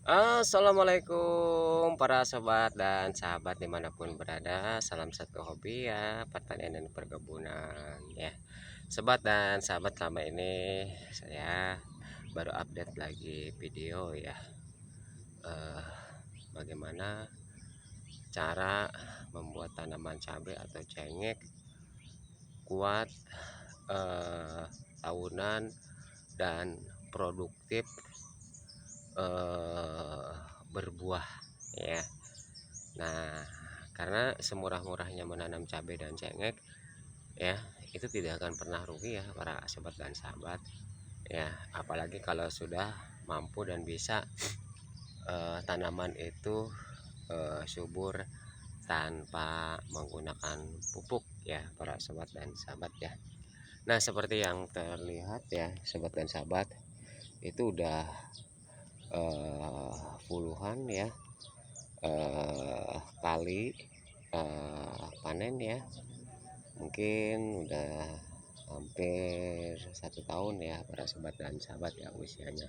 Assalamualaikum para sobat dan sahabat dimanapun berada. Salam satu hobi ya, pertanian dan perkebunan ya. Sobat dan sahabat, selama ini saya baru update lagi video ya. eh, Bagaimana cara membuat tanaman cabai atau cengkeh kuat, eh, tahunan dan produktif, eh, berbuah ya. Nah, karena semurah-murahnya menanam cabai dan cengkeh ya, itu tidak akan pernah rugi ya para sobat dan sahabat ya, apalagi kalau sudah mampu dan bisa tanaman itu subur tanpa menggunakan pupuk ya para sobat dan sahabat ya. Nah, seperti yang terlihat ya sobat dan sahabat, itu udah eh, puluhan ya kali panen ya, mungkin udah hampir 1 tahun ya para sobat dan sahabat ya usianya.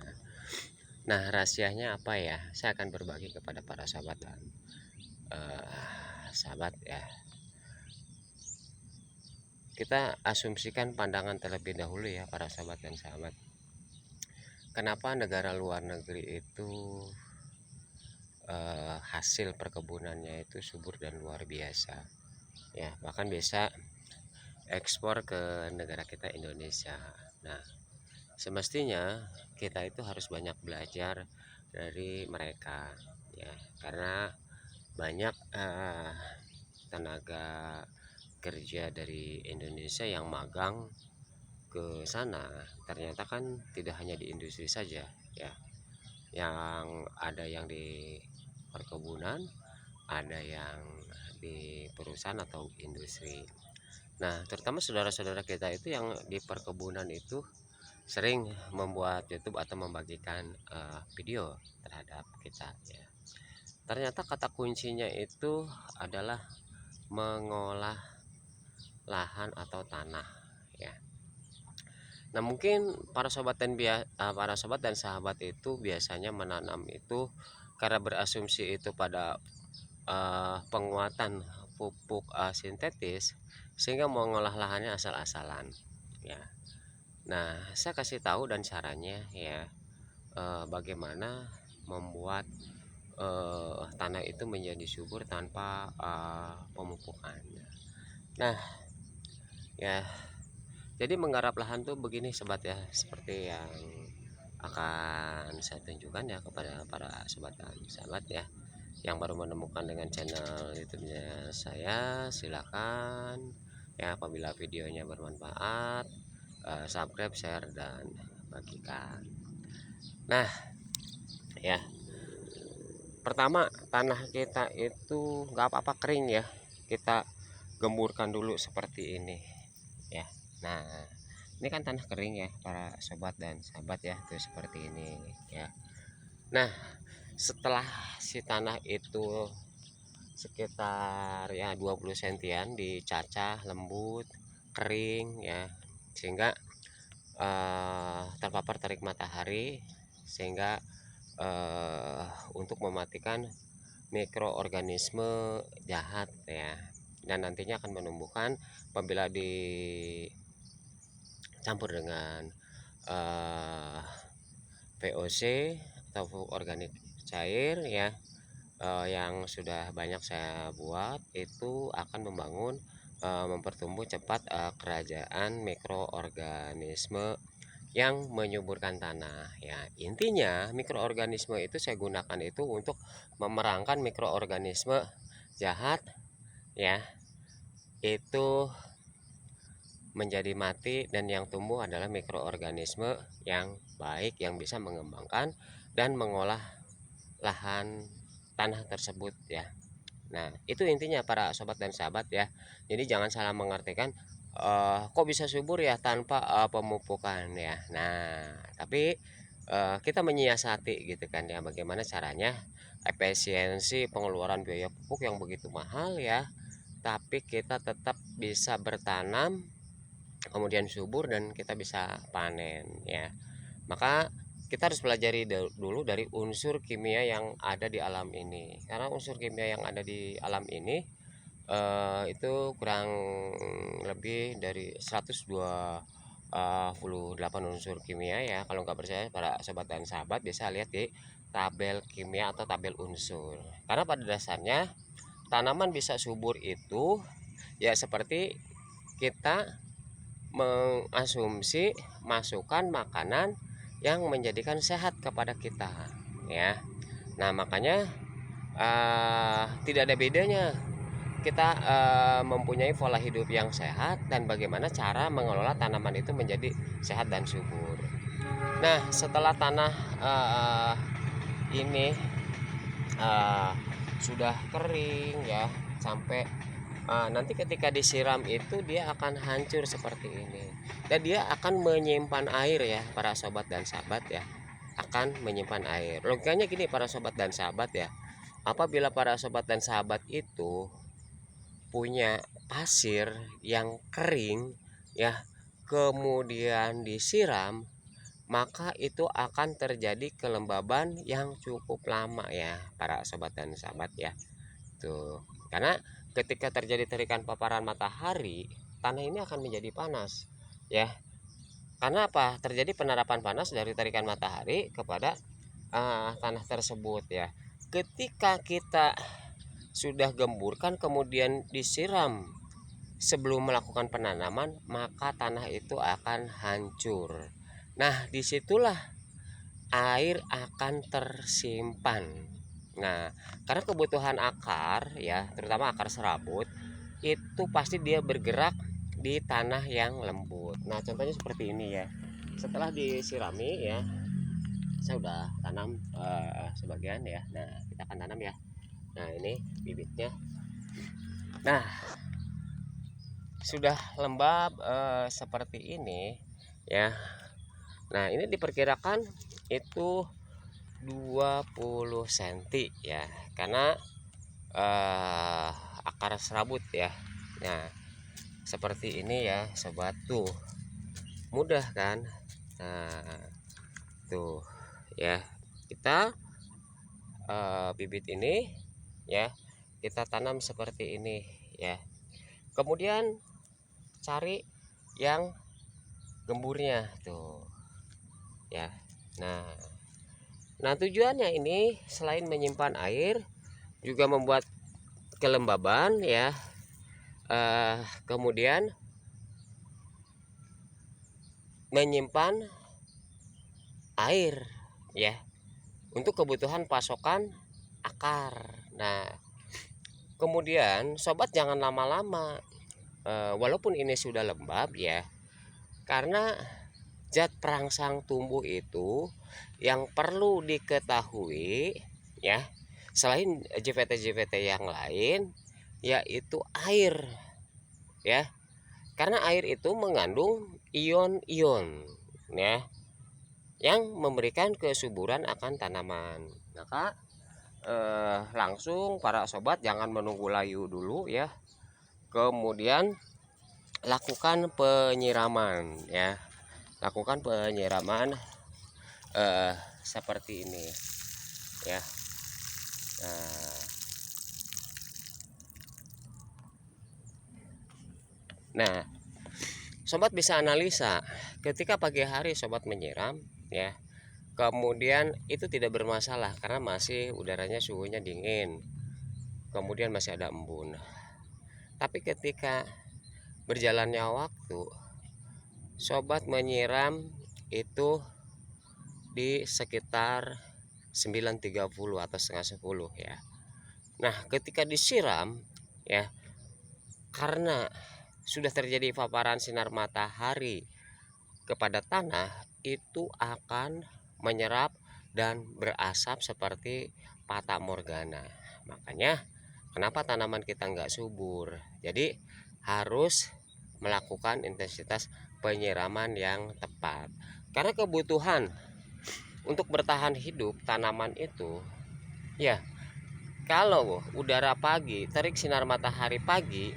Nah, rahasianya apa ya, saya akan berbagi kepada para sahabat dan sahabat ya. Kita asumsikan pandangan terlebih dahulu ya para sahabat dan sahabat, kenapa negara luar negeri itu hasil perkebunannya itu subur dan luar biasa ya, bahkan bisa ekspor ke negara kita Indonesia. Nah, semestinya kita itu harus banyak belajar dari mereka ya, karena banyak tenaga kerja dari Indonesia yang magang ke sana. Ternyata kan tidak hanya di industri saja ya, yang ada yang di perkebunan, ada yang di perusahaan atau industri. Nah, terutama saudara-saudara kita itu yang di perkebunan itu sering membuat YouTube atau membagikan video terhadap kita ya. Ternyata kata kuncinya itu adalah mengolah lahan atau tanah ya. Nah, mungkin para sobat dan sahabat itu biasanya menanam itu karena berasumsi itu pada penguatan pupuk sintetis, sehingga mengolah lahannya asal-asalan ya. Nah, saya kasih tahu dan caranya ya, bagaimana membuat tanah itu menjadi subur tanpa pemupukan. Nah, ya, jadi menggarap lahan tuh begini sobat ya, seperti yang akan saya tunjukkan ya kepada para sobat dan sahabat ya, yang baru menemukan dengan channel YouTube-nya saya, silakan ya, apabila videonya bermanfaat, subscribe, share, dan bagikan. Nah ya, pertama tanah kita itu nggak apa-apa kering ya, kita gemburkan dulu seperti ini ya. Nah, ini kan tanah kering ya para sobat dan sahabat ya, tuh seperti ini ya. Nah, setelah si tanah itu sekitar ya 20 sentian dicacah lembut, kering ya, sehingga terpapar terik matahari, sehingga untuk mematikan mikroorganisme jahat ya, dan nantinya akan menumbuhkan apabila dicampur dengan VOC atau pupuk organik cair ya, yang sudah banyak saya buat, itu akan mempertumbuh cepat kerajaan mikroorganisme yang menyuburkan tanah ya. Intinya mikroorganisme itu saya gunakan itu untuk memerangkan mikroorganisme jahat ya, itu menjadi mati, dan yang tumbuh adalah mikroorganisme yang baik yang bisa mengembangkan dan mengolah lahan tanah tersebut ya. Nah, itu intinya para sobat dan sahabat ya. Jadi jangan salah mengartikan kok bisa subur ya tanpa pemupukan ya. Nah, tapi kita menyiasati gitu kan ya, bagaimana caranya efisiensi pengeluaran biaya pupuk yang begitu mahal ya, tapi kita tetap bisa bertanam kemudian subur dan kita bisa panen ya. Maka kita harus pelajari dulu dari unsur kimia yang ada di alam ini. Karena unsur kimia yang ada di alam ini itu kurang lebih dari 128 unsur kimia ya. Kalau nggak percaya para sobat dan sahabat bisa lihat di tabel kimia atau tabel unsur. Karena pada dasarnya tanaman bisa subur itu ya seperti kita mengasumsi masukan makanan yang menjadikan sehat kepada kita ya. Nah makanya tidak ada bedanya kita mempunyai pola hidup yang sehat dan bagaimana cara mengelola tanaman itu menjadi sehat dan subur. Nah setelah tanah ini sudah kering ya sampai nanti ketika disiram itu dia akan hancur seperti ini dan dia akan menyimpan air ya para sobat dan sahabat ya, akan menyimpan air. Logikanya gini para sobat dan sahabat ya, apabila para sobat dan sahabat itu punya pasir yang kering ya kemudian disiram, maka itu akan terjadi kelembaban yang cukup lama ya para sobat dan sahabat ya. Tuh, karena ketika terjadi tarikan paparan matahari, tanah ini akan menjadi panas ya. Karena apa? Terjadi penerapan panas dari tarikan matahari kepada tanah tersebut ya. Ketika kita sudah gemburkan kemudian disiram sebelum melakukan penanaman, maka tanah itu akan hancur. Nah, disitulah air akan tersimpan. Nah, karena kebutuhan akar ya, terutama akar serabut, itu pasti dia bergerak di tanah yang lembut. Nah, contohnya seperti ini ya. Setelah disirami ya, saya udah tanam sebagian ya. Nah, kita akan tanam ya. Nah, ini bibitnya. Nah, sudah lembab seperti ini ya. Nah, ini diperkirakan itu 20 cm ya, karena akar serabut ya. Nah seperti ini ya sobat, tuh mudah kan. Nah tuh ya, kita bibit ini ya kita tanam seperti ini ya, kemudian cari yang gemburnya tuh ya. Nah tujuannya ini selain menyimpan air juga membuat kelembaban ya, kemudian menyimpan air ya untuk kebutuhan pasokan akar. Nah kemudian sobat jangan lama-lama walaupun ini sudah lembab ya, karena zat perangsang tumbuh itu yang perlu diketahui ya selain JVT-JVT yang lain yaitu air ya, karena air itu mengandung ion-ion ya yang memberikan kesuburan akan tanaman. Maka langsung para sobat jangan menunggu layu dulu ya, kemudian lakukan penyiraman ya, lakukan penyiraman seperti ini ya. Nah sobat bisa analisa ketika pagi hari sobat menyiram ya, kemudian itu tidak bermasalah karena masih udaranya suhunya dingin, kemudian masih ada embun. Tapi ketika berjalannya waktu sobat menyiram itu di sekitar 9.30 atau setengah 10 ya. Nah ketika disiram ya, karena sudah terjadi paparan sinar matahari kepada tanah, itu akan menyerap dan berasap seperti fata morgana. Makanya kenapa tanaman kita nggak subur, jadi harus melakukan intensitas penyiraman yang tepat. Karena kebutuhan untuk bertahan hidup tanaman itu ya, kalau udara pagi, terik sinar matahari pagi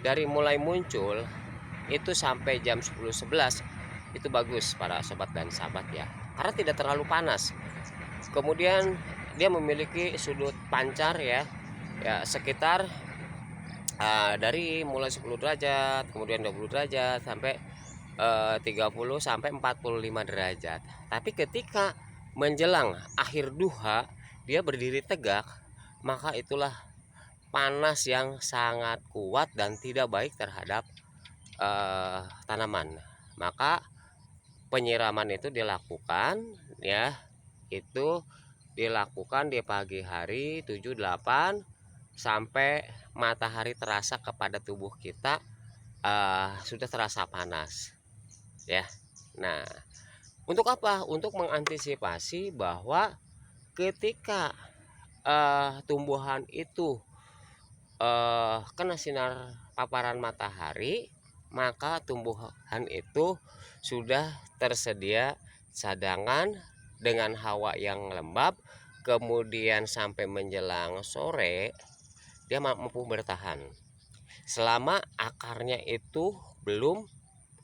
dari mulai muncul itu sampai jam 10-11 itu bagus para sobat dan sahabat ya. karena tidak terlalu panas. Kemudian dia memiliki sudut pancar ya, sekitar dari mulai 10 derajat, kemudian 20 derajat sampai 30 sampai 45 derajat. Tapi ketika menjelang akhir duha dia berdiri tegak, maka itulah panas yang sangat kuat dan tidak baik terhadap tanaman. Maka penyiraman itu dilakukan ya, itu dilakukan di pagi hari 7 8 sampai matahari terasa kepada tubuh kita sudah terasa panas ya. Nah, untuk apa? Untuk mengantisipasi bahwa ketika tumbuhan itu kena sinar paparan matahari, maka tumbuhan itu sudah tersedia cadangan dengan hawa yang lembab, kemudian sampai menjelang sore dia mampu bertahan. Selama akarnya itu belum,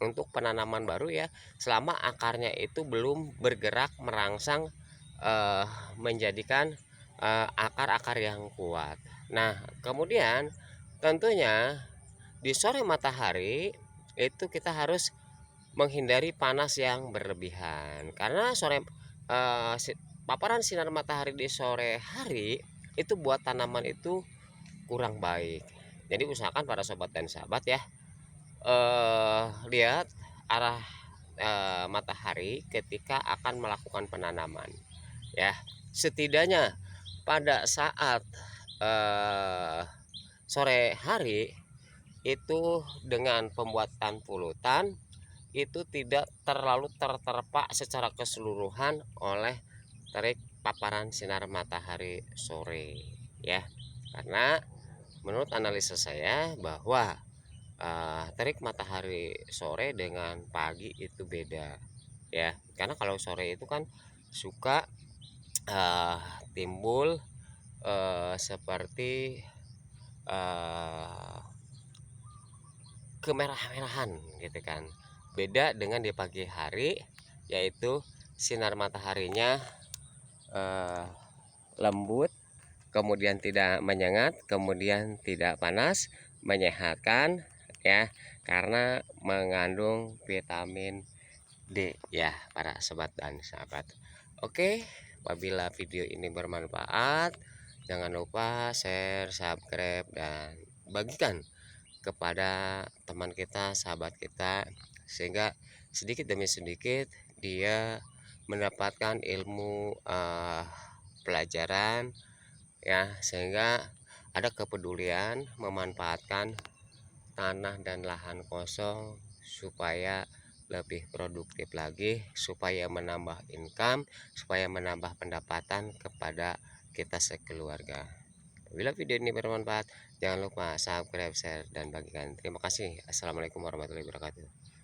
untuk penanaman baru ya, selama akarnya itu belum bergerak merangsang menjadikan akar-akar yang kuat. Nah, kemudian tentunya di sore matahari itu kita harus menghindari panas yang berlebihan, karena paparan sinar matahari di sore hari itu buat tanaman itu kurang baik. Jadi usahakan para sobat dan sahabat ya, lihat arah matahari ketika akan melakukan penanaman ya. Setidaknya pada saat sore hari itu dengan pembuatan pulutan itu tidak terlalu terterpa secara keseluruhan oleh terik paparan sinar matahari sore ya. Karena menurut analisa saya bahwa terik matahari sore dengan pagi itu beda ya. Karena kalau sore itu kan suka timbul seperti kemerah-merahan gitu kan. Beda dengan di pagi hari, yaitu sinar mataharinya lembut, kemudian tidak menyengat, kemudian tidak panas, menyehatkan ya, karena mengandung vitamin D ya para sobat dan sahabat. Oke, apabila video ini bermanfaat, jangan lupa share, subscribe, dan bagikan kepada teman kita, sahabat kita, sehingga sedikit demi sedikit dia mendapatkan ilmu pelajaran ya, sehingga ada kepedulian memanfaatkan tanah dan lahan kosong supaya lebih produktif lagi, supaya menambah income, supaya menambah pendapatan kepada kita sekeluarga. Bila video ini bermanfaat, jangan lupa subscribe, share, dan bagikan. Terima kasih. Assalamualaikum warahmatullahi wabarakatuh.